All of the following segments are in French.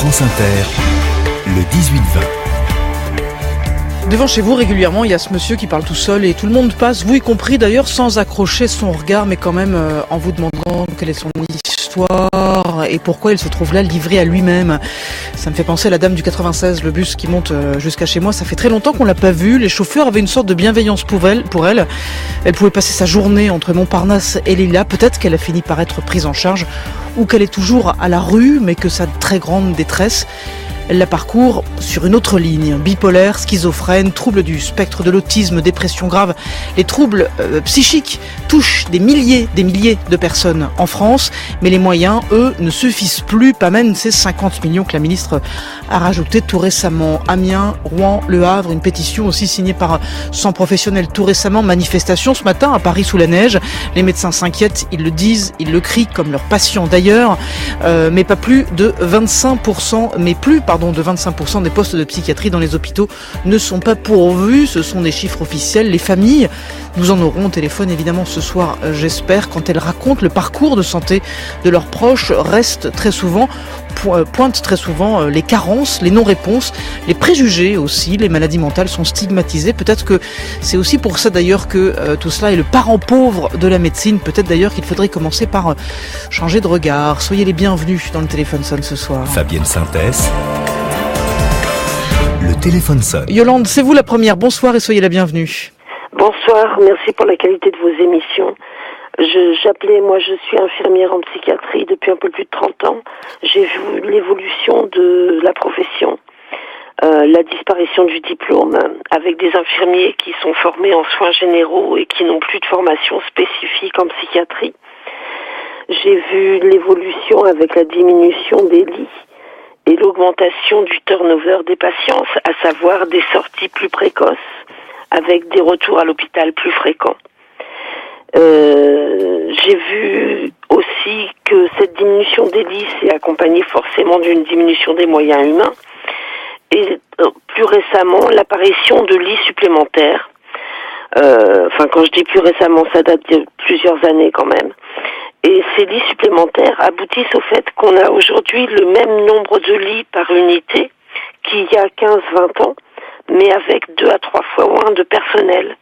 France Inter, le 18-20. Devant chez vous, régulièrement, il y a ce monsieur qui parle tout seul et tout le monde passe, vous y compris d'ailleurs, sans accrocher son regard, mais quand même en vous demandant quelle est son histoire et pourquoi il se trouve là livré à lui-même. Ça me fait penser à la dame du 96, le bus qui monte jusqu'à chez moi. Ça fait très longtemps qu'on l'a pas vue. Les chauffeurs avaient une sorte de bienveillance pour elle. Elle pouvait passer sa journée entre Montparnasse et Lilla. Peut-être qu'elle a fini par être prise en charge ou qu'elle est toujours à la rue, mais que sa très grande détresse, elle la parcourt sur une autre ligne. Bipolaire, schizophrène, troubles du spectre de l'autisme, dépression grave. Les troubles psychiques touchent des milliers de personnes en France. Mais les moyens, eux, ne suffisent plus. Pas même ces 50 millions que la ministre a rajouté tout récemment. Amiens, Rouen, Le Havre, une pétition aussi signée par 100 professionnels tout récemment. Manifestation ce matin à Paris sous la neige. Les médecins s'inquiètent, ils le disent, ils le crient comme leurs patients d'ailleurs. Mais pas plus de 25%, de 25% des postes de psychiatrie dans les hôpitaux ne sont pas pourvus. Ce sont des chiffres officiels. Les familles, nous en aurons au téléphone évidemment ce soir, j'espère, quand elles racontent le parcours de santé de leurs proches, pointent très souvent les carences, les non-réponses, les préjugés aussi. Les maladies mentales sont stigmatisées. Peut-être que c'est aussi pour ça d'ailleurs que tout cela est le parent pauvre de la médecine. Peut-être d'ailleurs qu'il faudrait commencer par changer de regard. Soyez les bienvenus dans le téléphone sonne ce soir. Fabienne Synthèse. Le téléphone sonne. Yolande, c'est vous la première. Bonsoir et soyez la bienvenue. Bonsoir, merci pour la qualité de vos émissions. Je suis infirmière en psychiatrie depuis un peu plus de 30 ans. J'ai vu l'évolution de la profession, la disparition du diplôme, avec des infirmiers qui sont formés en soins généraux et qui n'ont plus de formation spécifique en psychiatrie. J'ai vu l'évolution avec la diminution des lits et l'augmentation du turnover des patients, à savoir des sorties plus précoces, avec des retours à l'hôpital plus fréquents. J'ai vu aussi que cette diminution des lits s'est accompagnée forcément d'une diminution des moyens humains et plus récemment l'apparition de lits supplémentaires. Quand je dis plus récemment, ça date de plusieurs années quand même. Et ces lits supplémentaires aboutissent au fait qu'on a aujourd'hui le même nombre de lits par unité qu'il y a 15-20 ans, mais avec 2 à 3 fois moins de personnel.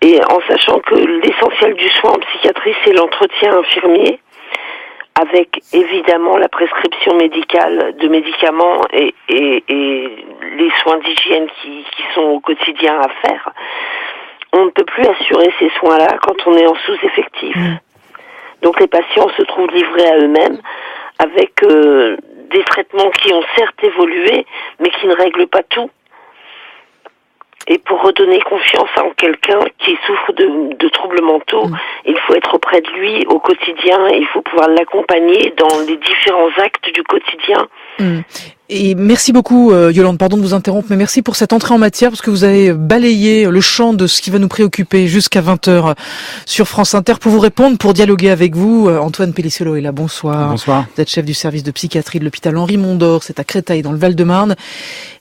Et en sachant que l'essentiel du soin en psychiatrie, c'est l'entretien infirmier, avec évidemment la prescription médicale de médicaments et les soins d'hygiène qui sont au quotidien à faire, on ne peut plus assurer ces soins-là quand on est en sous-effectif. Donc les patients se trouvent livrés à eux-mêmes avec des traitements qui ont certes évolué, mais qui ne règlent pas tout. Et pour redonner confiance en quelqu'un qui souffre de troubles mentaux, il faut être auprès de lui au quotidien, il faut pouvoir l'accompagner dans les différents actes du quotidien. Et merci beaucoup Yolande, pardon de vous interrompre, mais merci pour cette entrée en matière, parce que vous avez balayé le champ de ce qui va nous préoccuper jusqu'à 20h sur France Inter. Pour vous répondre, pour dialoguer avec vous, Antoine Pelliciolo est là, bonsoir. Bonsoir. Vous êtes chef du service de psychiatrie de l'hôpital Henri Mondor, c'est à Créteil dans le Val-de-Marne.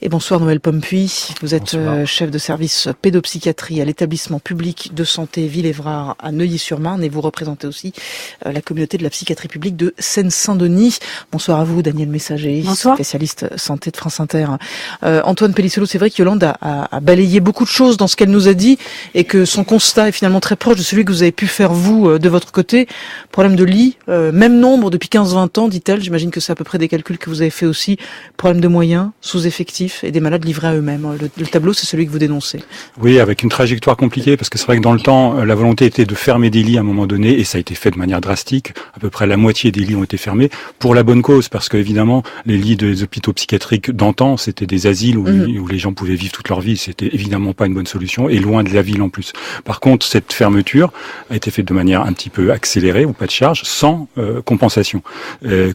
Et bonsoir Noël Pompuy, vous êtes chef de service pédopsychiatrie à l'établissement public de santé Ville-Évrard à Neuilly-sur-Marne, et vous représentez aussi la communauté de la psychiatrie publique de Seine-Saint-Denis. Bonsoir à vous Daniel Messager, bonsoir. Spécialiste santé de France Inter. Antoine Pelliciolo, c'est vrai que Yolande a balayé beaucoup de choses dans ce qu'elle nous a dit et que son constat est finalement très proche de celui que vous avez pu faire vous de votre côté. Problème de lit, même nombre depuis 15-20 ans, dit-elle. J'imagine que c'est à peu près des calculs que vous avez fait aussi. Problème de moyens, sous-effectifs et des malades livrés à eux-mêmes. Le tableau, c'est celui que vous dénoncez. Oui, avec une trajectoire compliquée, parce que c'est vrai que dans le temps, la volonté était de fermer des lits à un moment donné, et ça a été fait de manière drastique. À peu près la moitié des lits ont été fermés pour la bonne cause, parce que évidemment, les lits des hôpitaux psychiatriques d'antan, c'était des asiles où les gens pouvaient vivre toute leur vie. C'était évidemment pas une bonne solution, et loin de la ville en plus. Par contre, cette fermeture a été faite de manière un petit peu accélérée, ou pas de charge, sans compensation.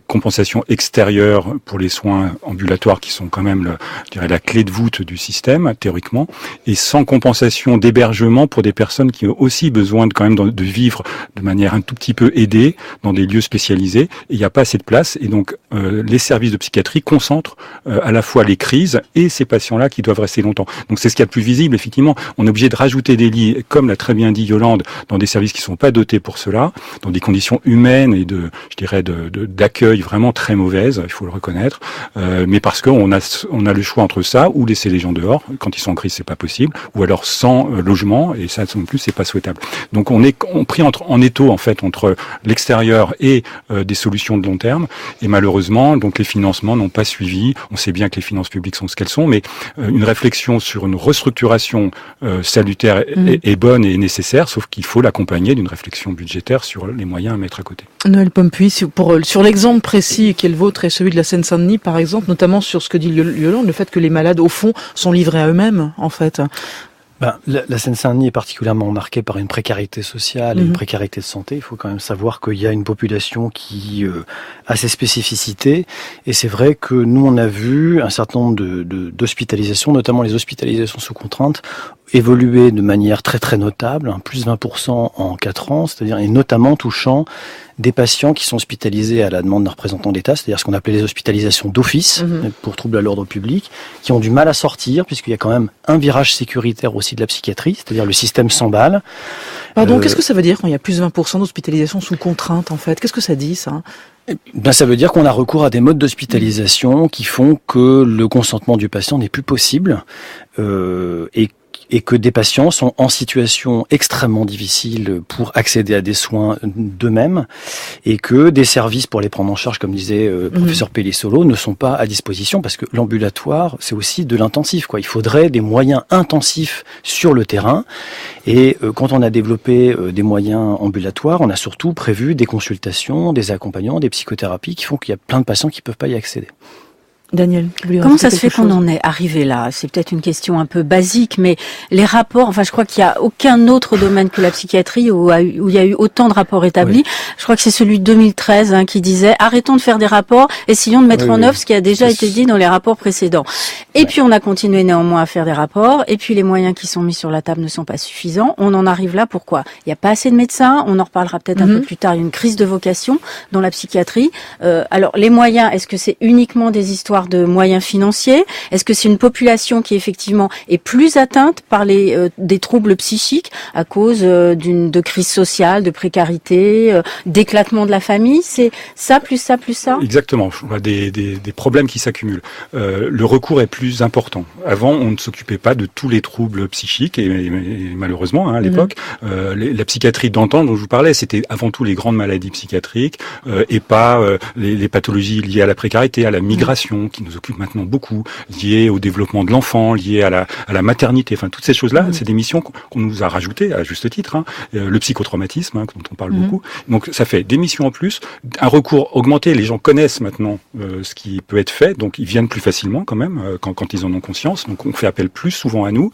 Compensation extérieure pour les soins ambulatoires qui sont quand même, la clé de voûte du système, théoriquement, et sans compensation d'hébergement pour des personnes qui ont aussi besoin de vivre de manière un tout petit peu aidée dans des lieux spécialisés. Et il n'y a pas assez de place, et donc les services de psychiatrie concentrent centre à la fois les crises et ces patients-là qui doivent rester longtemps. Donc c'est ce qu'il y a de plus visible, effectivement. On est obligé de rajouter des lits, comme l'a très bien dit Yolande, dans des services qui sont pas dotés pour cela, dans des conditions humaines et d'accueil vraiment très mauvaises, il faut le reconnaître, mais parce qu'on a le choix entre ça ou laisser les gens dehors, quand ils sont en crise c'est pas possible, ou alors sans logement, et ça non plus c'est pas souhaitable. Donc on pris en étau en fait entre l'extérieur et des solutions de long terme, et malheureusement donc les financements n'ont pas suivi. On sait bien que les finances publiques sont ce qu'elles sont, mais une réflexion sur une restructuration salutaire est bonne et nécessaire, sauf qu'il faut l'accompagner d'une réflexion budgétaire sur les moyens à mettre à côté. Noël Pompuy, sur l'exemple précis qui est le vôtre et celui de la Seine-Saint-Denis par exemple, notamment sur ce que dit Yolande, le fait que les malades au fond sont livrés à eux-mêmes en fait. La Seine-Saint-Denis est particulièrement marquée par une précarité sociale et une précarité de santé. Il faut quand même savoir qu'il y a une population qui a ses spécificités. Et c'est vrai que nous, on a vu un certain nombre d'hospitalisations, notamment les hospitalisations sous contrainte, évoluer de manière très très notable, plus 20% en 4 ans, c'est-à-dire et notamment touchant des patients qui sont hospitalisés à la demande d'un représentant d'État, c'est-à-dire ce qu'on appelait les hospitalisations d'office pour troubles à l'ordre public, qui ont du mal à sortir puisqu'il y a quand même un virage sécuritaire aussi de la psychiatrie, c'est-à-dire le système s'emballe. Pardon, qu'est-ce que ça veut dire quand il y a plus de 20% d'hospitalisation sous contrainte en fait ? Qu'est-ce que ça dit ça ? Ça veut dire qu'on a recours à des modes d'hospitalisation qui font que le consentement du patient n'est plus possible et que des patients sont en situation extrêmement difficile pour accéder à des soins d'eux-mêmes et que des services pour les prendre en charge, comme disait professeur Pellissolo, ne sont pas à disposition parce que l'ambulatoire, c'est aussi de l'intensif, quoi. Il faudrait des moyens intensifs sur le terrain et quand on a développé des moyens ambulatoires, on a surtout prévu des consultations, des accompagnements, des psychothérapies qui font qu'il y a plein de patients qui ne peuvent pas y accéder. Daniel, comment ça se fait qu'on en est arrivé là ? C'est peut-être une question un peu basique, mais les rapports, je crois qu'il n'y a aucun autre domaine que la psychiatrie où il y a eu autant de rapports établis. Oui. Je crois que c'est celui de 2013 qui disait « Arrêtons de faire des rapports, essayons de mettre en œuvre ce qui a déjà été dit dans les rapports précédents ». Et puis on a continué néanmoins à faire des rapports, et puis les moyens qui sont mis sur la table ne sont pas suffisants. On en arrive là, pourquoi ? Il n'y a pas assez de médecins, on en reparlera peut-être un peu plus tard, il y a une crise de vocation dans la psychiatrie. Alors les moyens, est-ce que c'est uniquement des histoires de moyens financiers ? Est-ce que c'est une population qui effectivement est plus atteinte par des troubles psychiques à cause de crise sociale, de précarité, d'éclatement de la famille ? C'est ça plus ça plus ça ? Exactement. On a des problèmes qui s'accumulent. Le recours est plus important. Avant, on ne s'occupait pas de tous les troubles psychiques et malheureusement à l'époque, la psychiatrie d'antan dont je vous parlais, c'était avant tout les grandes maladies psychiatriques et pas les pathologies liées à la précarité, à la migration qui nous occupe maintenant beaucoup, liées au développement de l'enfant, liées à la maternité, enfin toutes ces choses-là, c'est des missions qu'on nous a rajoutées à juste titre, le psychotraumatisme dont on parle beaucoup. Donc ça fait des missions en plus, un recours augmenté, les gens connaissent maintenant ce qui peut être fait, donc ils viennent plus facilement quand même quand ils en ont conscience, donc on fait appel plus souvent à nous,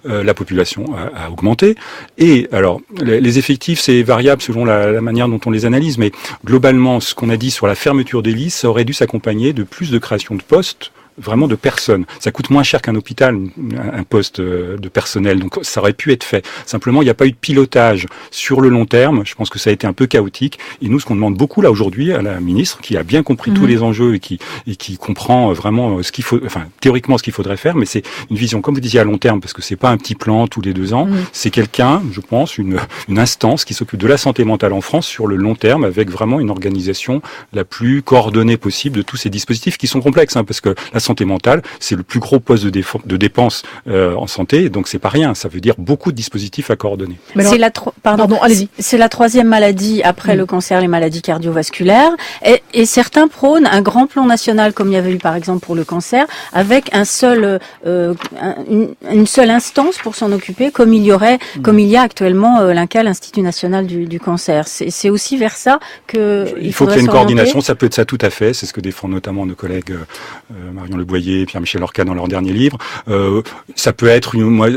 la population a augmenté, et alors les effectifs c'est variable selon la manière dont on les analyse, mais globalement ce qu'on a dit sur la fermeture des lits, ça aurait dû s'accompagner de plus de création de postes, vraiment de personnes. Ça coûte moins cher qu'un hôpital, un poste de personnel, donc ça aurait pu être fait. Simplement, il n'y a pas eu de pilotage sur le long terme. Je pense que ça a été un peu chaotique. Et nous, ce qu'on demande beaucoup là aujourd'hui à la ministre, qui a bien compris tous les enjeux et qui comprend vraiment ce qu'il faut, théoriquement ce qu'il faudrait faire, mais c'est une vision, comme vous disiez, à long terme, parce que c'est pas un petit plan tous les 2 ans. C'est quelqu'un, je pense, une instance qui s'occupe de la santé mentale en France sur le long terme, avec vraiment une organisation la plus coordonnée possible de tous ces dispositifs qui sont complexes, parce que la santé mentale, c'est le plus gros poste de dépenses en santé, donc c'est pas rien, ça veut dire beaucoup de dispositifs à coordonner. Alors, allez-y. C'est la 3e maladie après le cancer, les maladies cardiovasculaires, et certains prônent un grand plan national, comme il y avait eu par exemple pour le cancer, avec une seule instance pour s'en occuper, comme il y a actuellement l'INCa, l'Institut National du Cancer. C'est aussi vers ça il faut qu'il y ait une coordination, ça peut être ça tout à fait, c'est ce que défendent notamment nos collègues Marion Leboyer et Pierre-Michel Orca dans leur dernier livre. Ça peut être,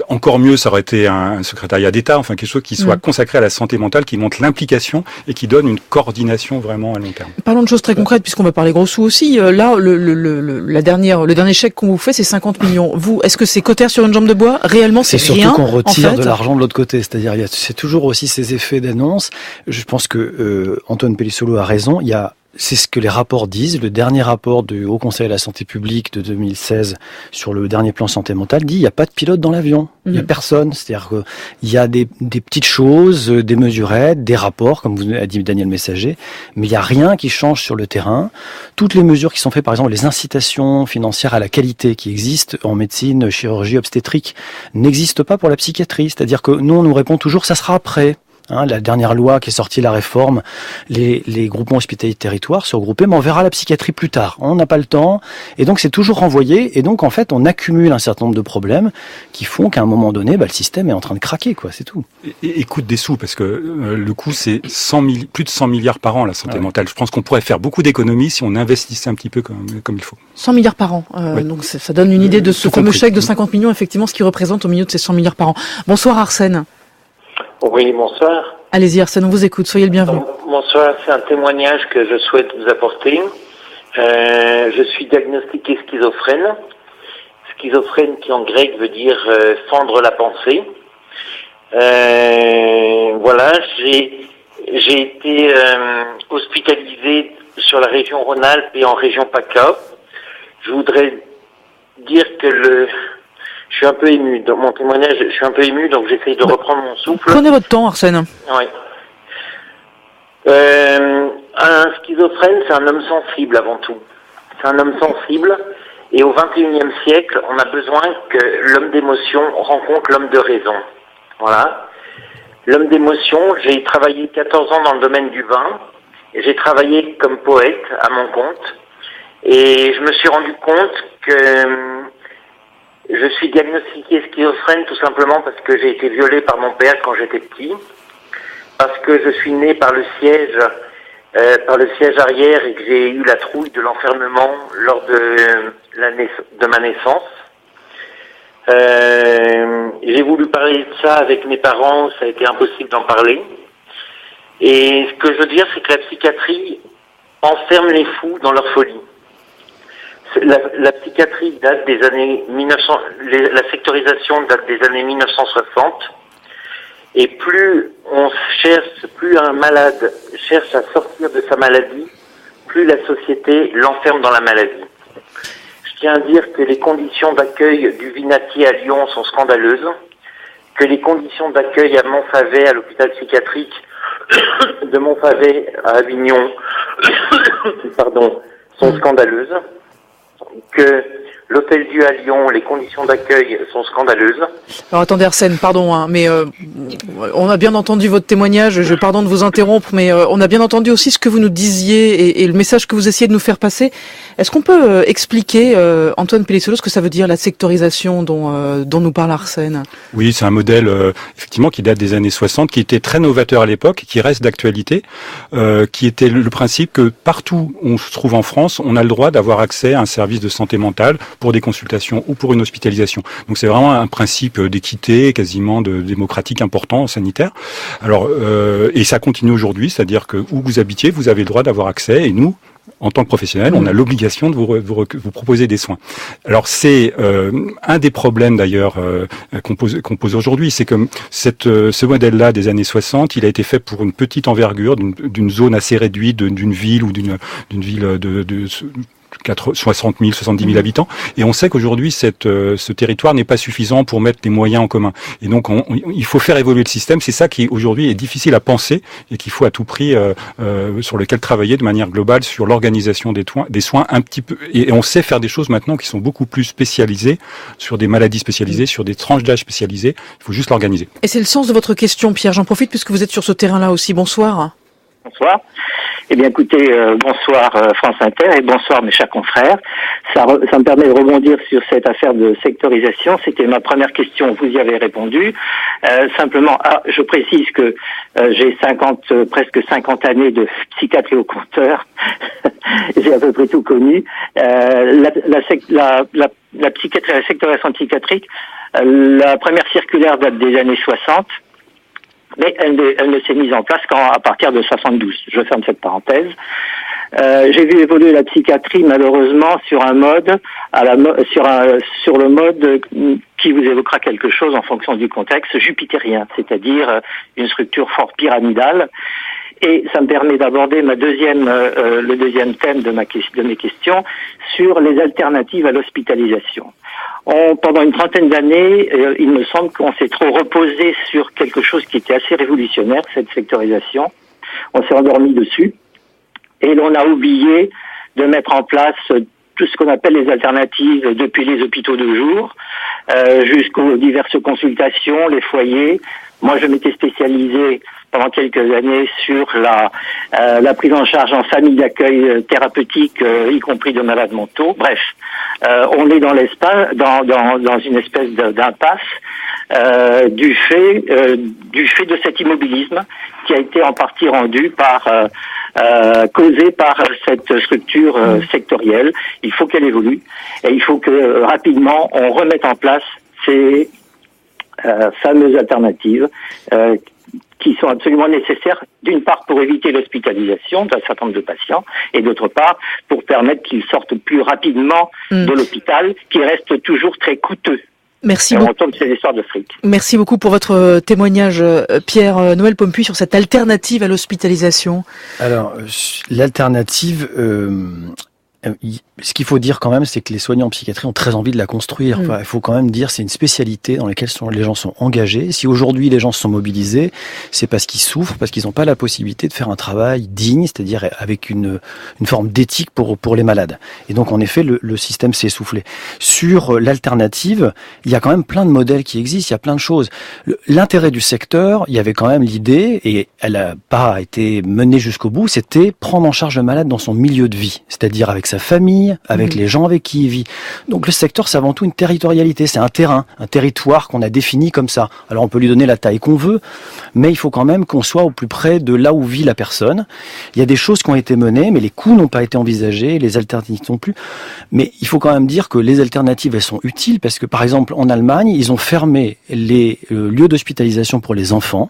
encore mieux, ça aurait été un secrétariat d'État, quelque chose qui soit consacré à la santé mentale, qui montre l'implication et qui donne une coordination vraiment à long terme. Parlons de choses très concrètes, puisqu'on va parler gros sous aussi. Là, le dernier chèque qu'on vous fait, c'est 50 millions. Vous, est-ce que c'est cotère sur une jambe de bois ? Réellement, c'est rien. C'est surtout qu'on retire de l'argent de l'autre côté. C'est-à-dire, c'est toujours aussi ces effets d'annonce. Je pense que Antoine Pellissolo a raison. Il y a c'est ce que les rapports disent. Le dernier rapport du Haut Conseil à la santé publique de 2016 sur le dernier plan santé mentale dit il n'y a pas de pilote dans l'avion. Il n'y a personne. C'est-à-dire qu'il y a des petites choses, des mesurettes, des rapports, comme vous a dit Daniel Messager, mais il n'y a rien qui change sur le terrain. Toutes les mesures qui sont faites, par exemple les incitations financières à la qualité qui existent en médecine, chirurgie, obstétrique, n'existent pas pour la psychiatrie. C'est-à-dire que nous, on nous répond toujours ça sera après. La dernière loi qui est sortie, la réforme, les groupements hospitaliers de territoire se regrouper, mais on verra la psychiatrie plus tard. On n'a pas le temps, et donc c'est toujours renvoyé, et donc en fait on accumule un certain nombre de problèmes qui font qu'à un moment donné, le système est en train de craquer, quoi. C'est tout. Et coûte des sous, parce que le coût c'est plus de 100 milliards par an la santé mentale. Je pense qu'on pourrait faire beaucoup d'économies si on investissait un petit peu comme il faut. 100 milliards par an. Donc ça donne une idée de ce fameux chèque de 50 millions, effectivement, ce qui représente au milieu de ces 100 milliards par an. Bonsoir Arsène. Oui, bonsoir. Allez-y Arsène, on vous écoute, soyez le bienvenu. Bonsoir, c'est un témoignage que je souhaite vous apporter. Je suis diagnostiqué schizophrène. Schizophrène qui en grec veut dire fendre la pensée. Voilà, j'ai été hospitalisé sur la région Rhône-Alpes et en région PACA. Je voudrais dire que je suis un peu ému. Dans mon témoignage, je suis un peu ému, donc j'essaye de reprendre mon souffle. Prenez votre temps, Arsène. Oui. Un schizophrène, c'est un homme sensible avant tout. C'est un homme sensible, et au XXIe siècle, on a besoin que l'homme d'émotion rencontre l'homme de raison. Voilà. L'homme d'émotion, j'ai travaillé 14 ans dans le domaine du vin, et j'ai travaillé comme poète à mon compte, et je me suis rendu compte que je suis diagnostiqué schizophrène tout simplement parce que j'ai été violé par mon père quand j'étais petit, parce que je suis né par le siège arrière et que j'ai eu la trouille de l'enfermement lors de ma naissance. J'ai voulu parler de ça avec mes parents, ça a été impossible d'en parler. Et ce que je veux dire, c'est que la psychiatrie enferme les fous dans leur folie. La psychiatrie date des années 1900, la sectorisation date des années 1960, et plus un malade cherche à sortir de sa maladie, plus la société l'enferme dans la maladie. Je tiens à dire que les conditions d'accueil du Vinatier à Lyon sont scandaleuses, que les conditions d'accueil à Montfavet, à l'hôpital psychiatrique de Montfavet à Avignon, sont scandaleuses, que l'Hôtel Dieu à Lyon, les conditions d'accueil sont scandaleuses. Alors attendez Arsène, pardon, mais on a bien entendu votre témoignage, je pardon de vous interrompre, mais on a bien entendu aussi ce que vous nous disiez et le message que vous essayez de nous faire passer. Est-ce qu'on peut expliquer, Antoine Pellissolo, ce que ça veut dire la sectorisation dont nous parle Arsène ? Oui, c'est un modèle effectivement qui date des années 60, qui était très novateur à l'époque, qui reste d'actualité, qui était le principe que partout où on se trouve en France, on a le droit d'avoir accès à un service de santé mentale pour des consultations ou pour une hospitalisation. Donc c'est vraiment un principe d'équité, quasiment démocratique important, sanitaire. Alors et ça continue aujourd'hui, c'est-à-dire que où vous habitiez, vous avez le droit d'avoir accès, et nous, en tant que professionnels, on a l'obligation de vous proposer des soins. Alors c'est un des problèmes d'ailleurs qu'on pose aujourd'hui, c'est que ce modèle-là des années 60, il a été fait pour une petite envergure, d'une zone assez réduite, d'une ville ou d'une ville de 60 000, 70 000 habitants, et on sait qu'aujourd'hui ce territoire n'est pas suffisant pour mettre les moyens en commun. Et donc il faut faire évoluer le système. C'est ça qui aujourd'hui est difficile à penser et qu'il faut à tout prix sur lequel travailler de manière globale sur l'organisation des soins un petit peu. Et on sait faire des choses maintenant qui sont beaucoup plus spécialisées sur des maladies spécialisées, sur des tranches d'âge spécialisées. Il faut juste l'organiser. Et c'est le sens de votre question, Pierre. J'en profite puisque vous êtes sur ce terrain-là aussi. Bonsoir. Bonsoir. Eh bien, écoutez, bonsoir France Inter et bonsoir mes chers confrères. Ça me permet de rebondir sur cette affaire de sectorisation. C'était ma première question, vous y avez répondu. Simplement, je précise que j'ai presque 50 années de psychiatrie au compteur. J'ai à peu près tout connu. La psychiatrie, la sectorisation psychiatrique, la première circulaire date des années 60. Mais elle ne s'est mise en place qu'à partir de 72. Je ferme cette parenthèse. J'ai vu évoluer la psychiatrie malheureusement sur un mode, sur le mode qui vous évoquera quelque chose en fonction du contexte, jupitérien, c'est-à-dire une structure fort pyramidale. Et ça me permet d'aborder le deuxième thème de mes questions sur les alternatives à l'hospitalisation. Pendant une trentaine d'années, il me semble qu'on s'est trop reposé sur quelque chose qui était assez révolutionnaire, cette sectorisation. On s'est endormi dessus et l'on a oublié de mettre en place tout ce qu'on appelle les alternatives, depuis les hôpitaux de jour jusqu'aux diverses consultations, les foyers. Moi, je m'étais spécialisé pendant quelques années sur la prise en charge en famille d'accueil thérapeutique, y compris de malades mentaux. Bref, on est dans une espèce d'impasse du fait de cet immobilisme qui a été en partie rendu causé par cette structure sectorielle. Il faut qu'elle évolue et il faut que rapidement on remette en place ces fameuses alternatives qui sont absolument nécessaires, d'une part pour éviter l'hospitalisation d'un certain nombre de patients, et d'autre part pour permettre qu'ils sortent plus rapidement de l'hôpital, qui reste toujours très coûteux. Merci beaucoup. On tombe sur l'histoire de fric. Merci beaucoup pour votre témoignage, Pierre Noël Pompuy, sur cette alternative à l'hospitalisation. Alors, l'alternative, ce qu'il faut dire quand même, c'est que les soignants en psychiatrie ont très envie de la construire. Enfin, il faut quand même dire, c'est une spécialité dans laquelle les gens sont engagés. Si aujourd'hui les gens se sont mobilisés, c'est parce qu'ils souffrent, parce qu'ils n'ont pas la possibilité de faire un travail digne, c'est-à-dire avec une forme d'éthique pour les malades. Et donc, en effet, le système s'est essoufflé. Sur l'alternative, il y a quand même plein de modèles qui existent, il y a plein de choses. L'intérêt du secteur, il y avait quand même l'idée, et elle n'a pas été menée jusqu'au bout, c'était prendre en charge le malade dans son milieu de vie, c'est-à-dire avec sa famille, avec les gens avec qui il vit. Donc le secteur, c'est avant tout une territorialité, c'est un terrain, un territoire qu'on a défini comme ça. Alors on peut lui donner la taille qu'on veut, mais il faut quand même qu'on soit au plus près de là où vit la personne. Il y a des choses qui ont été menées, mais les coûts n'ont pas été envisagés, les alternatives non plus. Mais il faut quand même dire que les alternatives, elles sont utiles, parce que par exemple en Allemagne, ils ont fermé les lieux d'hospitalisation pour les enfants,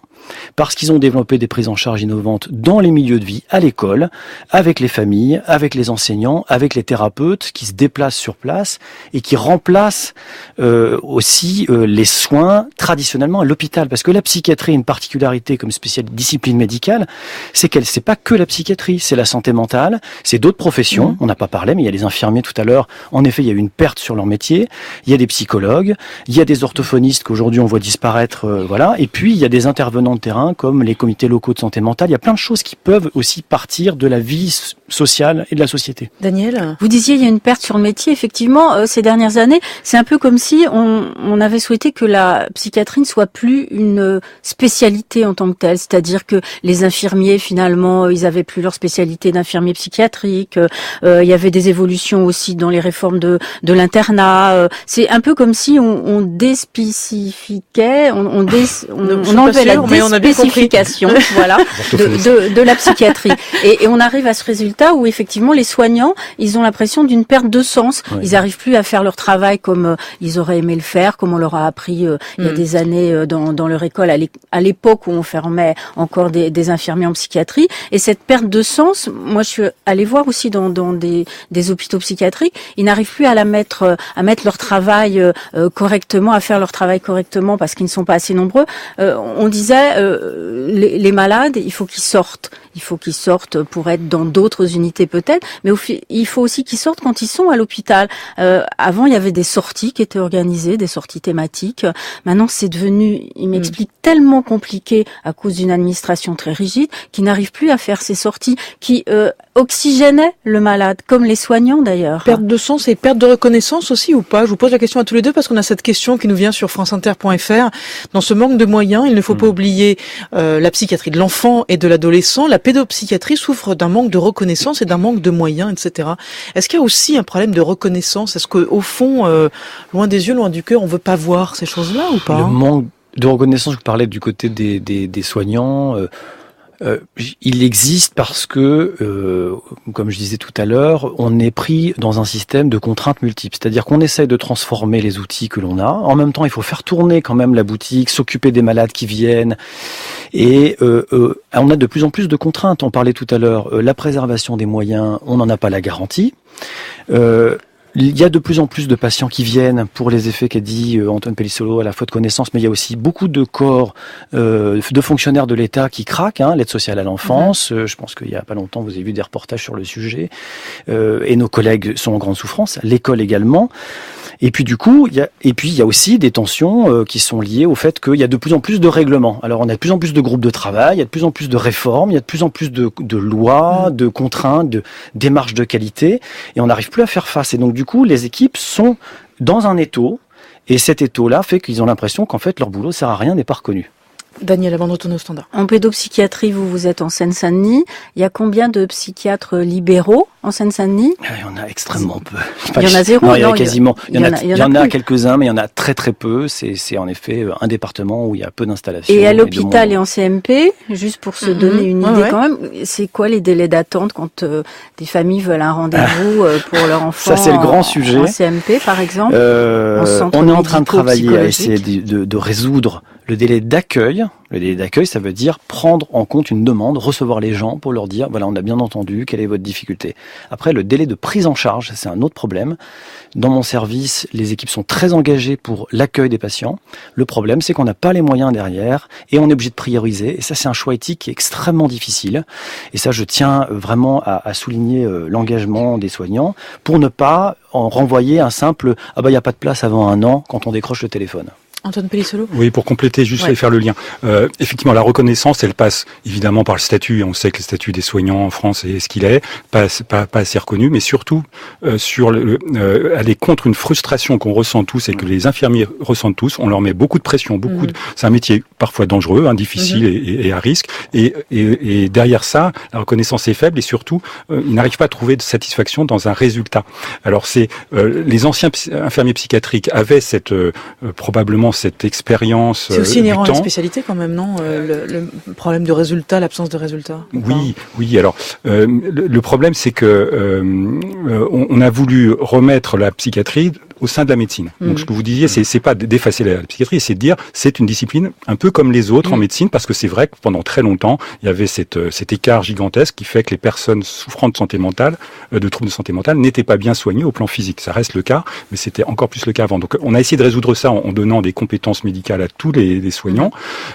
parce qu'ils ont développé des prises en charge innovantes dans les milieux de vie, à l'école, avec les familles, avec les enseignants, avec les thérapeutes qui se déplacent sur place et qui remplacent aussi les soins traditionnellement à l'hôpital. Parce que la psychiatrie a une particularité comme discipline médicale, c'est pas que la psychiatrie, c'est la santé mentale, c'est d'autres professions, on n'a pas parlé, mais il y a les infirmiers tout à l'heure, en effet il y a eu une perte sur leur métier, il y a des psychologues, il y a des orthophonistes qu'aujourd'hui on voit disparaître, voilà, et puis il y a des intervenants de terrain comme les comités locaux de santé mentale, il y a plein de choses qui peuvent aussi partir de la vie sociale et de la société. Daniel ? Vous disiez il y a une perte sur le métier. Effectivement, ces dernières années, c'est un peu comme si on avait souhaité que la psychiatrie ne soit plus une spécialité en tant que telle. C'est-à-dire que les infirmiers, finalement, ils avaient plus leur spécialité d'infirmier psychiatrique. Il y avait des évolutions aussi dans les réformes de l'internat. C'est un peu comme si on déspécifiait, on enlevait la déspécification, voilà, de la psychiatrie. Et on arrive à ce résultat où effectivement les soignants, ils ont l'impression d'une perte de sens. Ouais. Ils n'arrivent plus à faire leur travail comme ils auraient aimé le faire, comme on leur a appris il y a des années dans leur école, à l'époque où on formait encore des infirmiers en psychiatrie. Et cette perte de sens, moi je suis allée voir aussi dans des hôpitaux psychiatriques, ils n'arrivent plus à mettre leur travail correctement, à faire leur travail correctement parce qu'ils ne sont pas assez nombreux. On disait les malades, il faut qu'ils sortent. Il faut qu'ils sortent pour être dans d'autres unités peut-être, mais il faut aussi qu'ils sortent quand ils sont à l'hôpital. Avant, il y avait des sorties qui étaient organisées, des sorties thématiques. Maintenant, c'est devenu, il m'explique, tellement compliqué à cause d'une administration très rigide qu'ils n'arrivent plus à faire ces sorties qui oxygénaient le malade, comme les soignants d'ailleurs. Perte de sens et perte de reconnaissance aussi ou pas ? Je vous pose la question à tous les deux parce qu'on a cette question qui nous vient sur franceinter.fr. Dans ce manque de moyens, il ne faut pas oublier la psychiatrie de l'enfant et de l'adolescent. La pédopsychiatrie souffre d'un manque de reconnaissance et d'un manque de moyens, etc. Est-ce qu'il y a aussi un problème de reconnaissance ? Est-ce qu'au fond, loin des yeux, loin du cœur, on veut pas voir ces choses-là ou pas ? Le manque de reconnaissance, je parlais du côté des soignants, il existe parce que, comme je disais tout à l'heure, on est pris dans un système de contraintes multiples. C'est-à-dire qu'on essaye de transformer les outils que l'on a. En même temps, il faut faire tourner quand même la boutique, s'occuper des malades qui viennent. Et on a de plus en plus de contraintes. On parlait tout à l'heure, la préservation des moyens, on n'en a pas la garantie. Il y a de plus en plus de patients qui viennent pour les effets qu'a dit Antoine Pellissolo, à la fois de connaissances, mais il y a aussi beaucoup de corps de fonctionnaires de l'État qui craquent, l'aide sociale à l'enfance. Je pense qu'il y a pas longtemps, vous avez vu des reportages sur le sujet. Et nos collègues sont en grande souffrance, l'école également. Et puis du coup, il y a aussi des tensions qui sont liées au fait qu'il y a de plus en plus de règlements. Alors on a de plus en plus de groupes de travail, il y a de plus en plus de réformes, il y a de plus en plus de lois, de contraintes, de démarches de qualité, et on n'arrive plus à faire face. Et donc du coup, les équipes sont dans un étau, et cet étau-là fait qu'ils ont l'impression qu'en fait leur boulot sert à rien, n'est pas reconnu. Daniel, avant de retourner au standard. En pédopsychiatrie, vous êtes en Seine-Saint-Denis. Il y a combien de psychiatres libéraux en Seine-Saint-Denis ? Il y en a extrêmement peu. Il y en a zéro. Non, il y en a quasiment. Il y en a plus. quelques-uns, mais il y en a très très peu. C'est en effet un département où il y a peu d'installations. Et à l'hôpital et en CMP, juste pour se donner une idée quand même, c'est quoi les délais d'attente quand des familles veulent un rendez-vous pour leur enfant ? Ça, c'est le grand sujet. En CMP, par exemple. On est en train de travailler à essayer de résoudre le délai d'accueil. Le délai d'accueil, ça veut dire prendre en compte une demande, recevoir les gens pour leur dire, voilà, on a bien entendu, quelle est votre difficulté. Après, le délai de prise en charge, c'est un autre problème. Dans mon service, les équipes sont très engagées pour l'accueil des patients. Le problème, c'est qu'on n'a pas les moyens derrière et on est obligé de prioriser. Et ça, c'est un choix éthique qui est extrêmement difficile. Et ça, je tiens vraiment à souligner l'engagement des soignants pour ne pas en renvoyer un simple « ah bah, il n'y a pas de place avant 1 an » quand on décroche le téléphone. Antoine Pellissolo ? Oui, pour compléter, juste et faire le lien. Effectivement, la reconnaissance, elle passe évidemment par le statut. On sait que le statut des soignants en France est ce qu'il est, pas assez reconnu, mais surtout sur aller contre une frustration qu'on ressent tous et que les infirmiers ressentent tous. On leur met beaucoup de pression, c'est un métier parfois dangereux, difficile et à risque. Et derrière ça, la reconnaissance est faible et surtout, ils n'arrivent pas à trouver de satisfaction dans un résultat. Alors les anciens infirmiers psychiatriques avaient probablement cette expérience. C'est aussi inhérent à la spécialité quand même, non ? Le problème de résultat, l'absence de résultat. Oui. Alors, le problème, c'est que on a voulu remettre la psychiatrie au sein de la médecine. Donc, ce que vous disiez, c'est pas d'effacer la psychiatrie, c'est de dire c'est une discipline un peu comme les autres en médecine, parce que c'est vrai que pendant très longtemps, il y avait cet écart gigantesque qui fait que les personnes souffrant de santé mentale, de troubles de santé mentale, n'étaient pas bien soignées au plan physique. Ça reste le cas, mais c'était encore plus le cas avant. Donc, on a essayé de résoudre ça en donnant des compétences médicales à tous les soignants.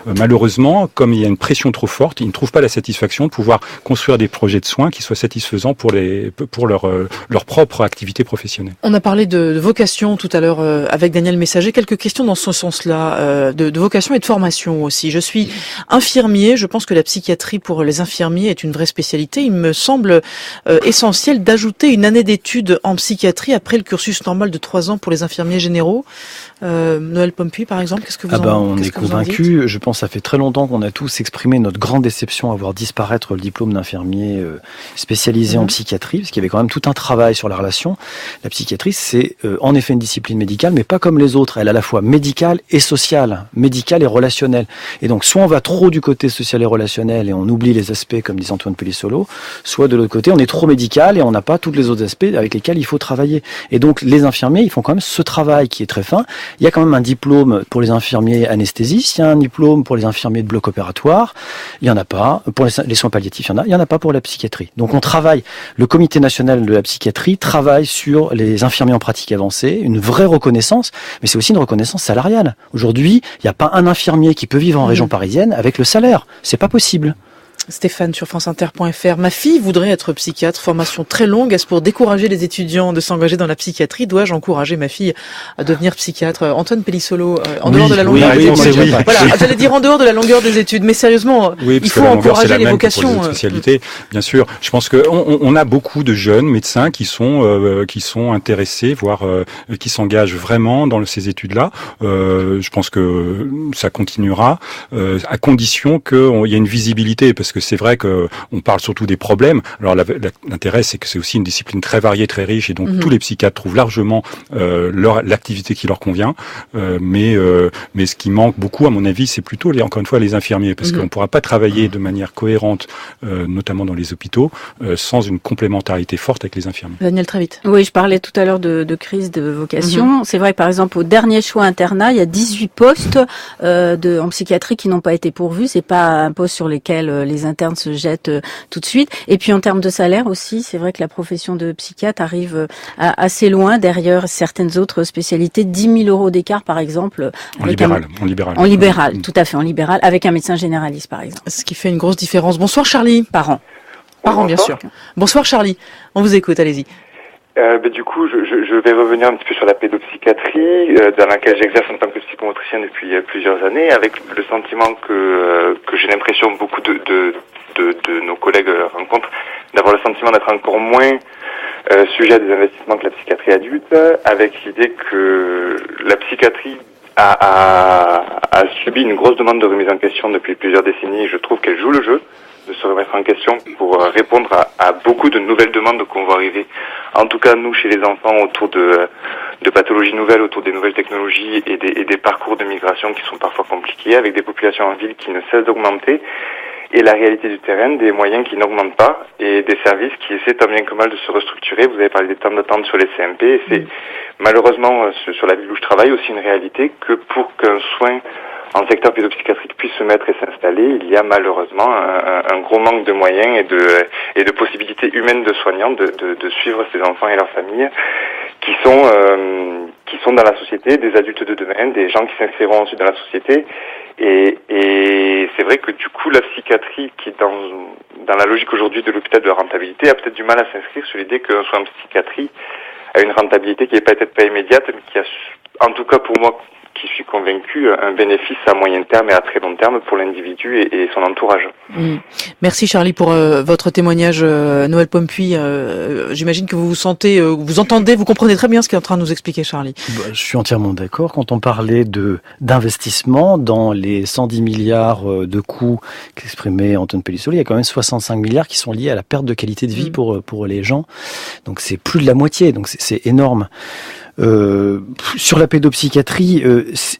Malheureusement, comme il y a une pression trop forte, ils ne trouvent pas la satisfaction de pouvoir construire des projets de soins qui soient satisfaisants pour leur propre activité professionnelle. On a parlé de vocation tout à l'heure avec Daniel Messager. Quelques questions dans ce sens-là, de vocation et de formation aussi. Je suis infirmier, je pense que la psychiatrie pour les infirmiers est une vraie spécialité. Il me semble essentiel d'ajouter une année d'études en psychiatrie après le cursus normal de 3 ans pour les infirmiers généraux. Noël Pompuy, par exemple, qu'est-ce que vous on est convaincus. Je pense que ça fait très longtemps qu'on a tous exprimé notre grande déception à voir disparaître le diplôme d'infirmier spécialisé en psychiatrie, parce qu'il y avait quand même tout un travail sur la relation. La psychiatrie, c'est en effet une discipline médicale, mais pas comme les autres. Elle est à la fois médicale et sociale, médicale et relationnelle. Et donc, soit on va trop du côté social et relationnel et on oublie les aspects, comme disait Antoine Pellissolo, soit de l'autre côté, on est trop médical et on n'a pas tous les autres aspects avec lesquels il faut travailler. Et donc, les infirmiers, ils font quand même ce travail qui est très fin. Il y a quand même un diplôme pour les infirmiers anesthésistes, il y a un diplôme pour les infirmiers de bloc opératoire, il y en a pas. Pour les soins palliatifs, il y en a pas pour la psychiatrie. Donc on travaille, le Comité national de la psychiatrie travaille sur les infirmiers en pratique avancée, une vraie reconnaissance, mais c'est aussi une reconnaissance salariale. Aujourd'hui, il n'y a pas un infirmier qui peut vivre en région parisienne avec le salaire. C'est pas possible. Stéphane sur franceinter.fr. Ma fille voudrait être psychiatre, formation très longue. Est-ce pour décourager les étudiants de s'engager dans la psychiatrie, dois-je encourager ma fille à devenir psychiatre ? Antoine Pellissolo, en dehors de la longueur des études. Voilà, j'allais dire en dehors de la longueur des études, mais sérieusement, il faut encourager les vocations. Spécialités, bien sûr. Je pense que on a beaucoup de jeunes médecins qui sont intéressés, voire qui s'engagent vraiment dans ces études-là. Je pense que ça continuera à condition qu'il y ait une visibilité, parce que c'est vrai que on parle surtout des problèmes. Alors l'intérêt, c'est que c'est aussi une discipline très variée, très riche, et donc tous les psychiatres trouvent largement l'activité qui leur convient. Mais ce qui manque beaucoup, à mon avis, c'est plutôt encore une fois les infirmiers, parce qu'on ne pourra pas travailler de manière cohérente, notamment dans les hôpitaux, sans une complémentarité forte avec les infirmiers. Daniel, très vite. Oui, je parlais tout à l'heure de crise de vocation. C'est vrai que par exemple au dernier choix internat, il y a 18 postes en psychiatrie qui n'ont pas été pourvus. C'est pas un poste sur lesquels les les internes se jettent tout de suite. Et puis en termes de salaire aussi, c'est vrai que la profession de psychiatre arrive assez loin derrière certaines autres spécialités. 10 000 euros d'écart, par exemple. En libéral. En libéral, tout à fait, en libéral, avec un médecin généraliste, par exemple. Ce qui fait une grosse différence. Bonsoir Charlie. Par an. Par an, bien sûr. Bonsoir Charlie. On vous écoute, allez-y. Du coup, je vais revenir un petit peu sur la pédopsychiatrie, dans laquelle j'exerce en tant que psychomotricien depuis plusieurs années, avec le sentiment que j'ai l'impression beaucoup de nos collègues rencontrent, d'avoir le sentiment d'être encore moins sujet à des investissements que la psychiatrie adulte, avec l'idée que la psychiatrie a subi une grosse demande de remise en question depuis plusieurs décennies. Je trouve qu'elle joue le jeu de se remettre en question pour répondre à beaucoup de nouvelles demandes qu'on voit arriver, en tout cas nous chez les enfants, autour de pathologies nouvelles, autour des nouvelles technologies et des parcours de migration qui sont parfois compliqués, avec des populations en ville qui ne cessent d'augmenter, et la réalité du terrain, des moyens qui n'augmentent pas, et des services qui essaient tant bien que mal de se restructurer. Vous avez parlé des temps d'attente sur les CMP, et c'est malheureusement sur la ville où je travaille aussi une réalité que pour qu'un soin en secteur pédopsychiatrique puisse se mettre et s'installer, il y a malheureusement un gros manque de moyens et de possibilités humaines de soignants de suivre ces enfants et leurs familles qui sont dans la société, des adultes de demain, des gens qui s'inscriront ensuite dans la société. Et c'est vrai que du coup la psychiatrie, qui est dans la logique aujourd'hui de l'hôpital de la rentabilité, a peut-être du mal à s'inscrire sur l'idée qu'un soin en psychiatrie a une rentabilité qui est peut-être pas immédiate, mais qui a, en tout cas pour moi, qui suis convaincu, un bénéfice à moyen terme et à très long terme pour l'individu et son entourage. Merci Charlie pour votre témoignage. Noël Pompuy, j'imagine que vous vous sentez, vous entendez, vous comprenez très bien ce qu'est en train de nous expliquer Charlie. Je suis entièrement d'accord. Quand on parlait d'investissement dans les 110 milliards de coûts qu'exprimait Antoine Pellissolo, il y a quand même 65 milliards qui sont liés à la perte de qualité de vie pour les gens. Donc c'est plus de la moitié, donc c'est énorme. Sur la pédopsychiatrie,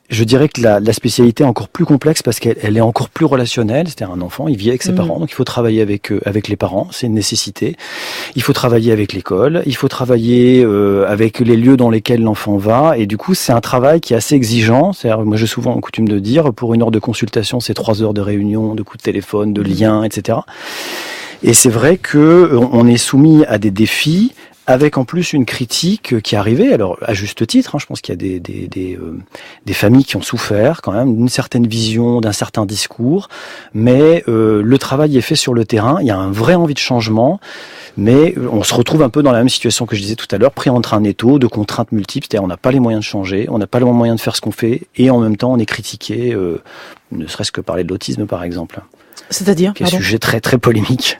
je dirais que la spécialité est encore plus complexe parce qu'elle est encore plus relationnelle. C'est-à-dire un enfant, il vit avec ses parents, donc il faut travailler avec les parents, c'est une nécessité. Il faut travailler avec l'école, il faut travailler avec les lieux dans lesquels l'enfant va, et du coup c'est un travail qui est assez exigeant. C'est-à-dire, moi j'ai souvent coutume de dire, pour 1 heure de consultation, c'est 3 heures de réunion, de coups de téléphone, de liens, etc. Et c'est vrai que on est soumis à des défis, avec en plus une critique qui est arrivée, alors à juste titre, je pense qu'il y a des familles qui ont souffert quand même d'une certaine vision, d'un certain discours, mais le travail est fait sur le terrain, il y a un vrai envie de changement, mais on se retrouve un peu dans la même situation que je disais tout à l'heure, pris entre un étau de contraintes multiples, c'est-à-dire on n'a pas les moyens de changer, on n'a pas les moyens de faire ce qu'on fait, et en même temps on est critiqué, ne serait-ce que parler de l'autisme par exemple. C'est-à-dire, qui est un sujet très très polémique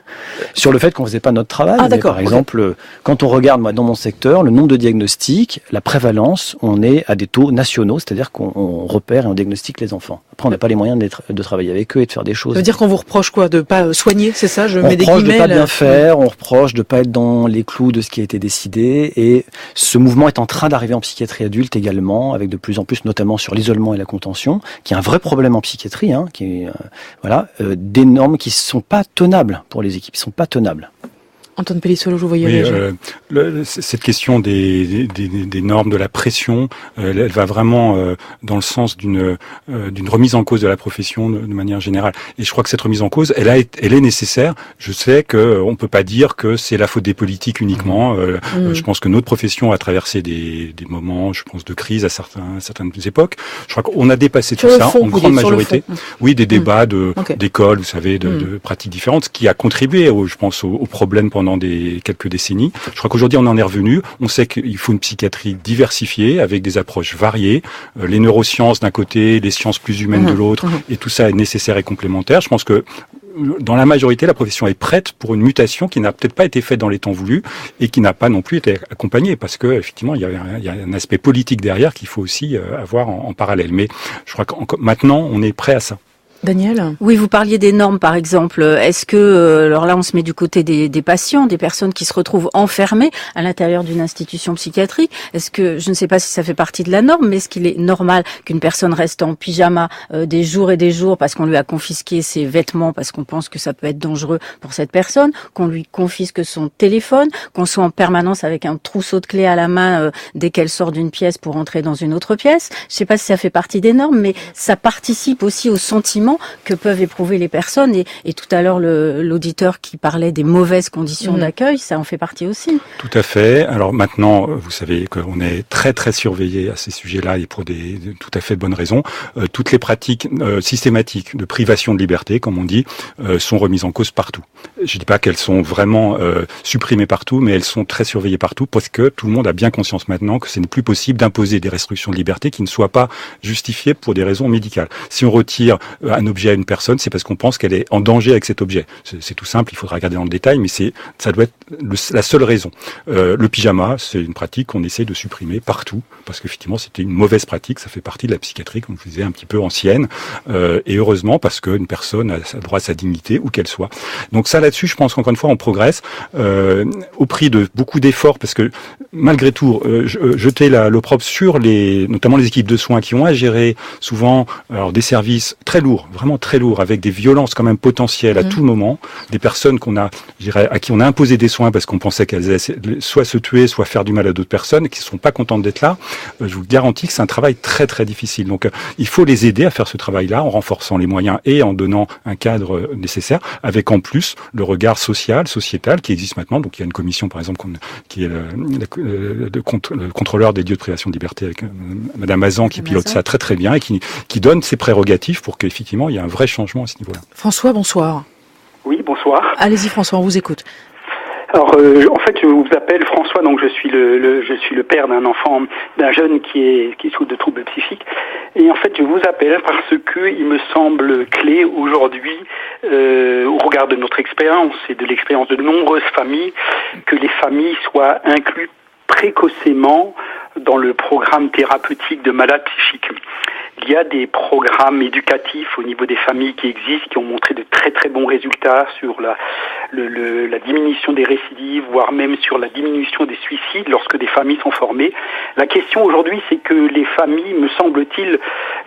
sur le fait qu'on faisait pas notre travail. Ah, d'accord, par exemple, quand on regarde, moi, dans mon secteur, le nombre de diagnostics, la prévalence, on est à des taux nationaux, c'est-à-dire qu'on repère et on diagnostique les enfants. Après, on n'a pas les moyens de travailler avec eux et de faire des choses. Ça veut dire qu'on vous reproche quoi, de pas soigner, c'est ça? Je on mets des reproche guillemets. De pas bien faire, on reproche de pas être dans les clous de ce qui a été décidé, et ce mouvement est en train d'arriver en psychiatrie adulte également, avec de plus en plus, notamment sur l'isolement et la contention, qui est un vrai problème en psychiatrie, qui est des normes qui sont pas tenables pour les équipes, ils sont pas tenables. Antoine Pellissolo, je vous voyais réagir. Cette question des normes, de la pression, elle va vraiment dans le sens d'une remise en cause de la profession de manière générale. Et je crois que cette remise en cause, elle est nécessaire. Je sais que on peut pas dire que c'est la faute des politiques uniquement. Je pense que notre profession a traversé des moments, je pense, de crise à certaines époques. Je crois qu'on a dépassé tout ça en grande majorité. Oui, des débats d'école, vous savez, de pratiques différentes, ce qui a contribué, je pense, aux problèmes pendant quelques décennies. Je crois qu'aujourd'hui on en est revenu. On sait qu'il faut une psychiatrie diversifiée avec des approches variées, les neurosciences d'un côté, les sciences plus humaines de l'autre, et tout ça est nécessaire et complémentaire. Je pense que dans la majorité, la profession est prête pour une mutation qui n'a peut-être pas été faite dans les temps voulus et qui n'a pas non plus été accompagnée, parce que effectivement il y a un aspect politique derrière qu'il faut aussi avoir en parallèle. Mais je crois que maintenant on est prêt à ça. Daniel ? Oui, vous parliez des normes, par exemple. Est-ce que, alors là, on se met du côté des patients, des personnes qui se retrouvent enfermées à l'intérieur d'une institution psychiatrique. Est-ce que, je ne sais pas si ça fait partie de la norme, mais est-ce qu'il est normal qu'une personne reste en pyjama des jours et des jours parce qu'on lui a confisqué ses vêtements, parce qu'on pense que ça peut être dangereux pour cette personne, qu'on lui confisque son téléphone, qu'on soit en permanence avec un trousseau de clés à la main dès qu'elle sort d'une pièce pour entrer dans une autre pièce? Je ne sais pas si ça fait partie des normes, mais ça participe aussi au sentiment désagréments que peuvent éprouver les personnes. Et tout à l'heure, l'auditeur qui parlait des mauvaises conditions d'accueil, ça en fait partie aussi. Tout à fait. Alors maintenant, vous savez qu'on est très très surveillé à ces sujets-là et pour des tout à fait bonnes raisons. Toutes les pratiques systématiques de privation de liberté, comme on dit, sont remises en cause partout. Je dis pas qu'elles sont vraiment supprimées partout, mais elles sont très surveillées partout parce que tout le monde a bien conscience maintenant que ce n'est plus possible d'imposer des restrictions de liberté qui ne soient pas justifiées pour des raisons médicales. Si on retire un objet à une personne, c'est parce qu'on pense qu'elle est en danger avec cet objet. C'est tout simple, il faudra regarder dans le détail, mais ça doit être la seule raison. Le pyjama, c'est une pratique qu'on essaie de supprimer partout, parce qu'effectivement c'était une mauvaise pratique, ça fait partie de la psychiatrie, comme je vous disais, un petit peu ancienne, et heureusement parce qu'une personne a droit à sa dignité, où qu'elle soit. Donc ça là-dessus, je pense qu'encore une fois, on progresse, au prix de beaucoup d'efforts, parce que malgré tout, jeter l'opprobre sur notamment les équipes de soins qui ont à gérer souvent des services très lourds, vraiment très lourds, avec des violences quand même potentielles à tout moment, des personnes à qui on a imposé des soins parce qu'on pensait qu'elles allaient soit se tuer, soit faire du mal à d'autres personnes, qui ne sont pas contentes d'être là. Je vous garantis que c'est un travail très très difficile. Donc il faut les aider à faire ce travail-là en renforçant les moyens et en donnant un cadre nécessaire, avec en plus le regard sociétal qui existe maintenant. Donc il y a une commission par exemple qui est le contrôleur des lieux de privation de liberté avec Madame Mazan qui pilote ça très très bien et qui donne ses prérogatives pour qu'effectivement il y ait un vrai changement à ce niveau-là. François, bonsoir. Oui, bonsoir. Allez-y François, on vous écoute. Alors, en fait, je vous appelle François, donc je suis le père d'un jeune qui souffre de troubles psychiques. Et en fait, je vous appelle parce que il me semble clé aujourd'hui, au regard de notre expérience et de l'expérience de nombreuses familles, que les familles soient incluses précocement dans le programme thérapeutique de malades psychiques. Il y a des programmes éducatifs au niveau des familles qui existent, qui ont montré de très très bons résultats sur la diminution des récidives, voire même sur la diminution des suicides lorsque des familles sont formées. La question aujourd'hui, c'est que les familles, me semble-t-il,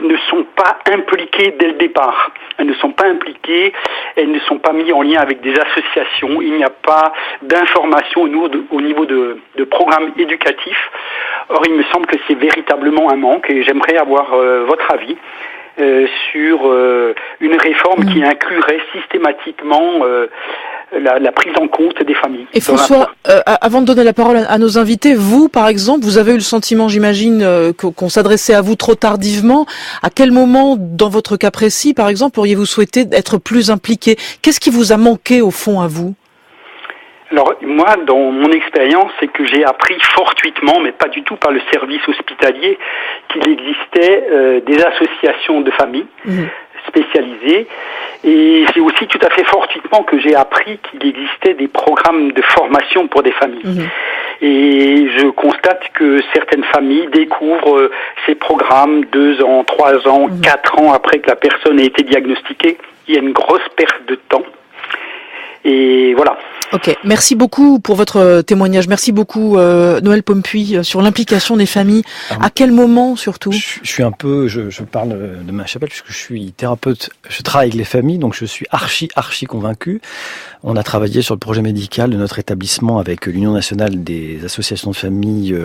ne sont pas impliquées dès le départ. Elles ne sont pas impliquées, elles ne sont pas mises en lien avec des associations, il n'y a pas d'information au niveau de programmes éducatifs. Or, il me semble que c'est véritablement un manque et j'aimerais avoir votre avis sur une réforme qui inclurait systématiquement la prise en compte des familles. Et François, avant de donner la parole à nos invités, vous, par exemple, vous avez eu le sentiment, j'imagine, qu'on s'adressait à vous trop tardivement. À quel moment, dans votre cas précis, par exemple, auriez-vous souhaité être plus impliqué? Qu'est-ce qui vous a manqué, au fond, à vous? Alors, moi, dans mon expérience, c'est que j'ai appris fortuitement, mais pas du tout par le service hospitalier, qu'il existait des associations de familles spécialisées. Et c'est aussi tout à fait fortuitement que j'ai appris qu'il existait des programmes de formation pour des familles. Et je constate que certaines familles découvrent ces programmes 2 ans, 3 ans, 4 ans après que la personne ait été diagnostiquée. Il y a une grosse perte de temps. Et voilà. Ok, merci beaucoup pour votre témoignage. Merci beaucoup Noël Pompuy sur l'implication des familles. À quel moment surtout? Je suis un peu, je parle de ma chapelle puisque je suis thérapeute, je travaille avec les familles, donc je suis archi convaincu. On a travaillé sur le projet médical de notre établissement avec l'Union nationale des associations de familles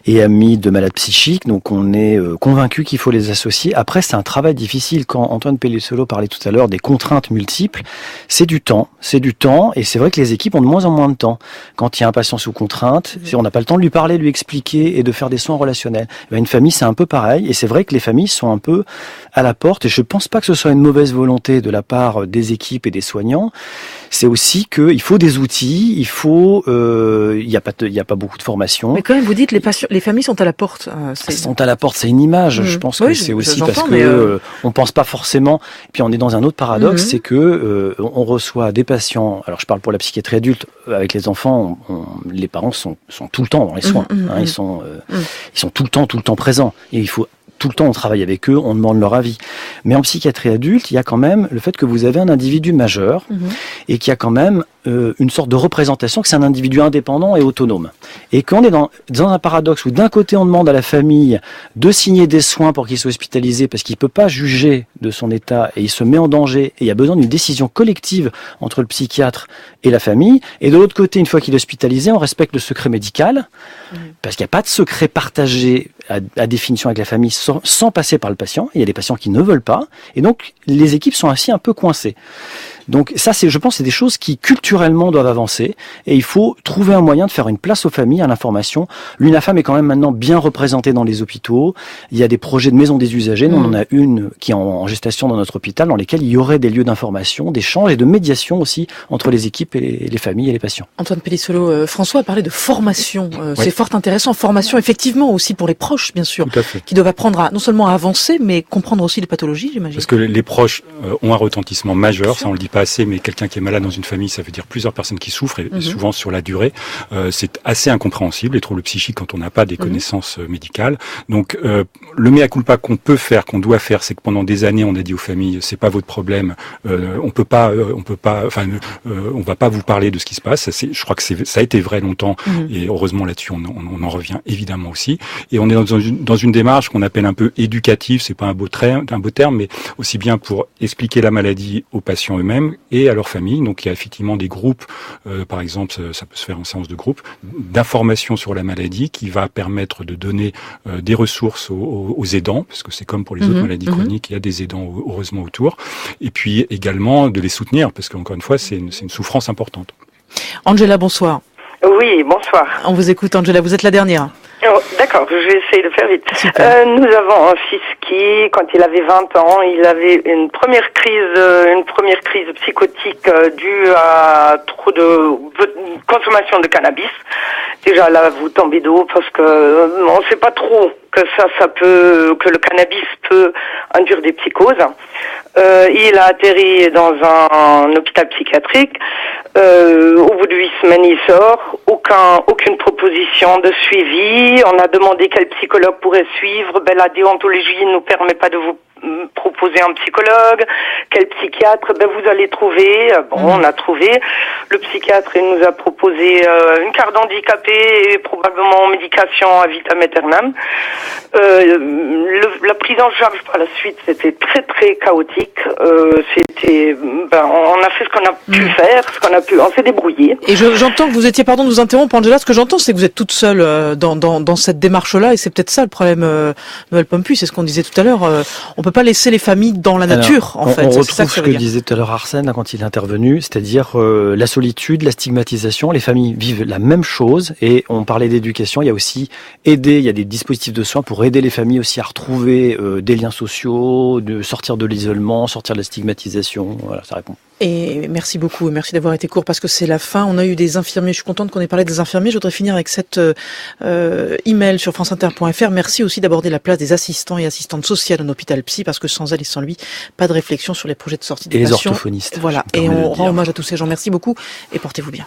et amis de malades psychiques, donc on est convaincu qu'il faut les associer. Après, c'est un travail difficile. Quand Antoine Pellicello parlait tout à l'heure des contraintes multiples, c'est du temps, et c'est vrai que les équipes ont de moins en moins de temps. Quand il y a un patient sous contrainte, on n'a pas le temps de lui parler, de lui expliquer et de faire des soins relationnels. Une famille, c'est un peu pareil, et c'est vrai que les familles sont un peu à la porte, et je pense pas que ce soit une mauvaise volonté de la part des équipes et des soignants. C'est aussi qu'il faut des outils, il y a pas beaucoup de formation. Mais quand même, vous dites les familles sont à la porte. Sont à la porte, c'est une image. Je pense que c'est aussi parce que on pense pas forcément. Et puis on est dans un autre paradoxe, c'est que on reçoit des patients. Alors je parle pour la psychiatrie adulte. Avec les enfants, les parents sont tout le temps dans les soins. Ils sont tout le temps présents. Et il faut tout le temps, on travaille avec eux, on demande leur avis. Mais en psychiatrie adulte, il y a quand même le fait que vous avez un individu majeur et qu'il y a quand même une sorte de représentation que c'est un individu indépendant et autonome. Et quand on est dans un paradoxe où d'un côté on demande à la famille de signer des soins pour qu'il soit hospitalisé parce qu'il peut pas juger de son état et il se met en danger et il y a besoin d'une décision collective entre le psychiatre et la famille, et de l'autre côté, une fois qu'il est hospitalisé, on respecte le secret médical parce qu'il n'y a pas de secret partagé à définition avec la famille sans passer par le patient. Il y a des patients qui ne veulent pas et donc les équipes sont ainsi un peu coincées. Donc ça, je pense, c'est des choses qui culturellement doivent avancer et il faut trouver un moyen de faire une place aux familles, à l'information. L'UNAFAM est quand même maintenant bien représentée dans les hôpitaux. Il y a des projets de maisons des usagers. Nous, on en a une qui est en gestation dans notre hôpital, dans lesquels il y aurait des lieux d'information, d'échange et de médiation aussi entre les équipes et les familles et les patients. Antoine Pellissolo, François a parlé de formation. C'est fort intéressant. Formation, effectivement, aussi pour les proches, bien sûr, qui doivent apprendre non seulement à avancer, mais comprendre aussi les pathologies, j'imagine. Parce que les proches ont un retentissement majeur, ça on le dit pas assez, mais quelqu'un qui est malade dans une famille, ça veut dire plusieurs personnes qui souffrent, et souvent sur la durée. C'est assez incompréhensible, les troubles psychiques, quand on n'a pas des connaissances médicales. Donc, le mea culpa qu'on peut faire, qu'on doit faire, c'est que pendant des années, on a dit aux familles, c'est pas votre problème, on va pas vous parler de ce qui se passe. Je crois que ça a été vrai longtemps, et heureusement là-dessus, on en revient évidemment aussi. Et on est dans une démarche qu'on appelle un peu éducative, c'est pas un beau terme, mais aussi bien pour expliquer la maladie aux patients eux-mêmes et à leur famille. Donc il y a effectivement des groupes, par exemple, ça peut se faire en séance de groupe, d'information sur la maladie qui va permettre de donner des ressources aux aidants, parce que c'est comme pour les autres maladies chroniques, il y a des aidants heureusement autour, et puis également de les soutenir, parce qu'encore une fois, c'est une souffrance importante. Angela, bonsoir. Oui, bonsoir. On vous écoute, Angela, vous êtes la dernière. Oh, d'accord, je vais essayer de faire vite. Nous avons un fils qui, quand il avait 20 ans, il avait une première crise psychotique due à trop de consommation de cannabis. Déjà là, vous tombez d'eau parce que on sait pas trop que que le cannabis peut induire des psychoses. Il a atterri dans un hôpital psychiatrique. Au bout de 8 semaines, il sort. Aucune proposition de suivi. On a demandé quel psychologue pourrait suivre. La déontologie ne nous permet pas de vous proposer un psychologue. Quel psychiatre? Vous allez trouver. On a trouvé. Le psychiatre, il nous a proposé une carte d'handicapé et probablement médication à vitam aeternam. La prise en charge par la suite, c'était très très chaotique. On a fait ce qu'on a pu faire, on s'est débrouillé. Et j'entends que vous étiez, pardon de vous interrompre, Angela, ce que j'entends, c'est que vous êtes toute seule dans cette démarche-là, et c'est peut-être ça le problème, Noël Pompuy, c'est ce qu'on disait tout à l'heure. On peut pas laisser les familles dans la nature, on retrouve ce que disait tout à l'heure Arsène quand il est intervenu, c'est-à-dire la solitude, la stigmatisation. Les familles vivent la même chose, et on parlait d'éducation. Il y a aussi il y a des dispositifs de soins pour aider les familles aussi à retrouver des liens sociaux, de sortir de l'isolement, sortir de la stigmatisation. Voilà, ça répond. Et merci beaucoup, merci d'avoir été court parce que c'est la fin. On a eu des infirmiers, je suis contente qu'on ait parlé des infirmiers. Je voudrais finir avec cette email sur franceinter.fr. Merci aussi d'aborder la place des assistants et assistantes sociales en hôpital psy, parce que sans elles et sans lui, pas de réflexion sur les projets de sortie des patients. Et les orthophonistes. Voilà, et on rend hommage à tous ces gens. Merci beaucoup et portez-vous bien.